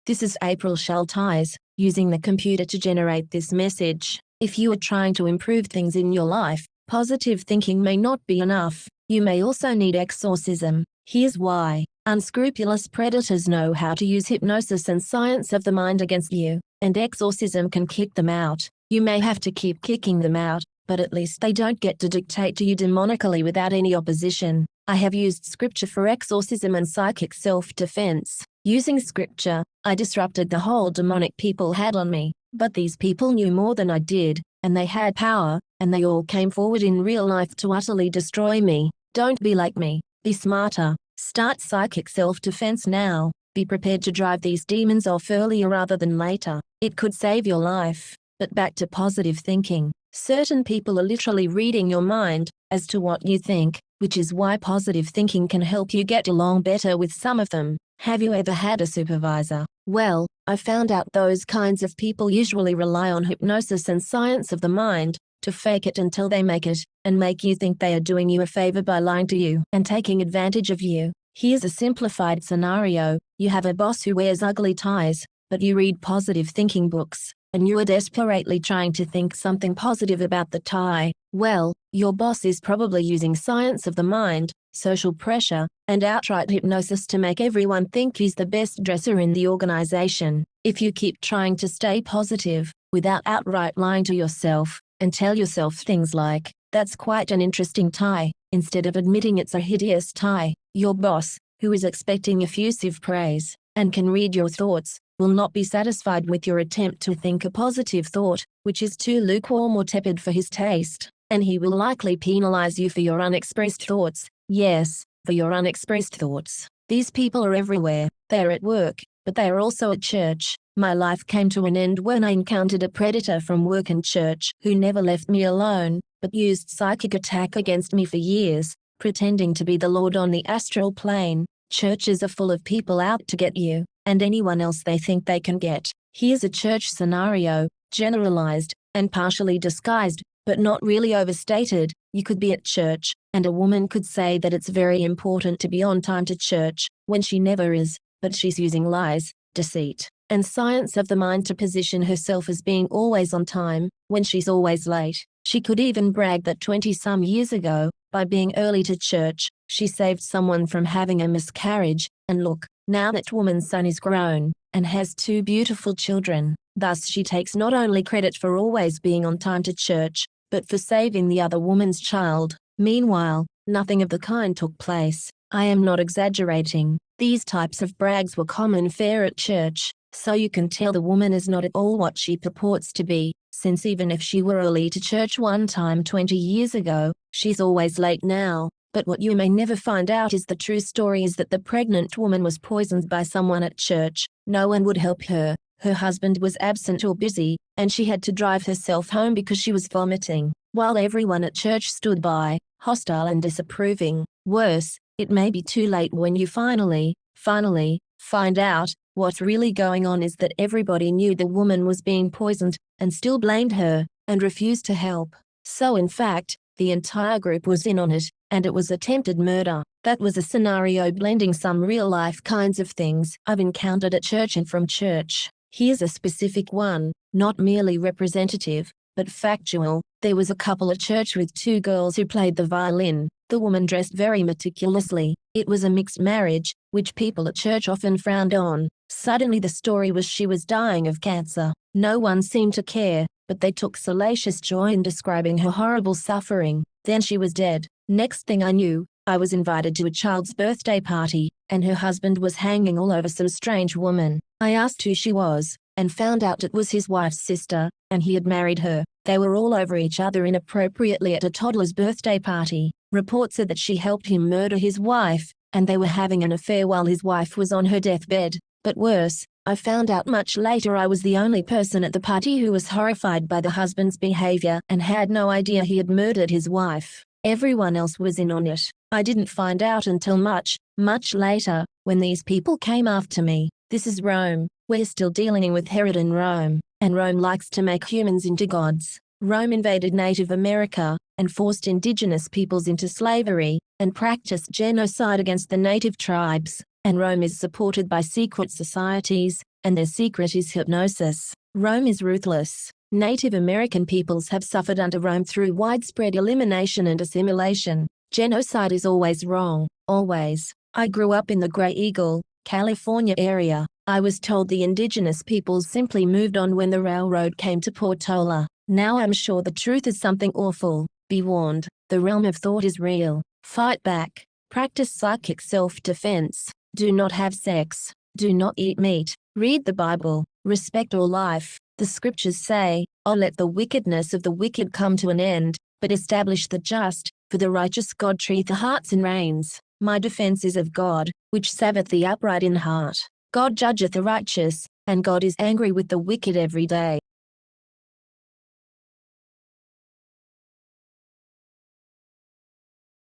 This is April Schultheis, using the computer to generate this message. If you are trying to improve things in your life, positive thinking may not be enough. You may also need exorcism. Here's why. Unscrupulous predators know how to use hypnosis and science of the mind against you, and exorcism can kick them out. You may have to keep kicking them out, but at least they don't get to dictate to you demonically without any opposition. I have used scripture for exorcism and psychic self-defense. Using scripture, I disrupted the hold demonic people had on me, but these people knew more than I did, and they had power, and they all came forward in real life to utterly destroy me. Don't be like me, be smarter. Start psychic self-defense now. Be prepared to drive these demons off earlier rather than later. It could save your life. But back to positive thinking. Certain people are literally reading your mind as to what you think, which is why positive thinking can help you get along better with some of them. Have you ever had a supervisor? Well, I found out those kinds of people usually rely on hypnosis and science of the mind to fake it until they make it, and make you think they are doing you a favor by lying to you and taking advantage of you. Here's a simplified scenario. You have a boss who wears ugly ties, but you read positive thinking books, and you are desperately trying to think something positive about the tie. Well, your boss is probably using science of the mind, social pressure, and outright hypnosis to make everyone think he's the best dresser in the organization. If you keep trying to stay positive, without outright lying to yourself, and tell yourself things like, "That's quite an interesting tie," instead of admitting it's a hideous tie, your boss, who is expecting effusive praise, and can read your thoughts, will not be satisfied with your attempt to think a positive thought, which is too lukewarm or tepid for his taste, and he will likely penalize you for your unexpressed thoughts. Yes, for your unexpressed thoughts. These people are everywhere. They are at work, but they are also at church. My life came to an end when I encountered a predator from work and church who never left me alone, but used psychic attack against me for years, pretending to be the Lord on the astral plane. Churches are full of people out to get you, and anyone else they think they can get. Here's a church scenario, generalized, and partially disguised, but not really overstated. You could be at church, and a woman could say that it's very important to be on time to church, when she never is, but she's using lies, deceit, and science of the mind to position herself as being always on time, when she's always late. She could even brag that 20-some years ago, by being early to church, she saved someone from having a miscarriage, and look, now that woman's son is grown, and has 2 beautiful children. Thus she takes not only credit for always being on time to church, but for saving the other woman's child. Meanwhile, nothing of the kind took place. I am not exaggerating. These types of brags were common fare at church, so you can tell the woman is not at all what she purports to be, since even if she were early to church one time 20 years ago, she's always late now. But what you may never find out is the true story is that the pregnant woman was poisoned by someone at church. No one would help her. Her husband was absent or busy, and she had to drive herself home because she was vomiting, while everyone at church stood by, hostile and disapproving. Worse, it may be too late when you finally find out. What's really going on is that everybody knew the woman was being poisoned, and still blamed her, and refused to help. So in fact, the entire group was in on it, and it was attempted murder. That was a scenario blending some real-life kinds of things I've encountered at church and from church. Here's a specific one, not merely representative, but factual. There was a couple at church with 2 girls who played the violin. The woman dressed very meticulously. It was a mixed marriage, which people at church often frowned on. Suddenly the story was she was dying of cancer. No one seemed to care, but they took salacious joy in describing her horrible suffering. Then she was dead. Next thing I knew, I was invited to a child's birthday party, and her husband was hanging all over some strange woman. I asked who she was, and found out it was his wife's sister, and he had married her. They were all over each other inappropriately at a toddler's birthday party. Reports said that she helped him murder his wife, and they were having an affair while his wife was on her deathbed. But worse, I found out much later I was the only person at the party who was horrified by the husband's behavior and had no idea he had murdered his wife. Everyone else was in on it. I didn't find out until much later, when these people came after me. This is Rome. We're still dealing with Herod in Rome, and Rome likes to make humans into gods. Rome invaded Native America, and forced indigenous peoples into slavery, and practiced genocide against the native tribes. and Rome is supported by secret societies, and their secret is hypnosis. Rome is ruthless. Native American peoples have suffered under Rome through widespread elimination and assimilation. Genocide is always wrong, always. I grew up in the Grey Eagle, California area. I was told the indigenous peoples simply moved on when the railroad came to Portola. Now I'm sure the truth is something awful. Be warned, the realm of thought is real. Fight back. Practice psychic self-defense. Do not have sex. Do not eat meat. Read the Bible. Respect all life. The scriptures say, "Oh, let the wickedness of the wicked come to an end, but establish the just, for the righteous God treateth the hearts and reins. My defense is of God, which saveth the upright in heart. God judgeth the righteous, and God is angry with the wicked every day."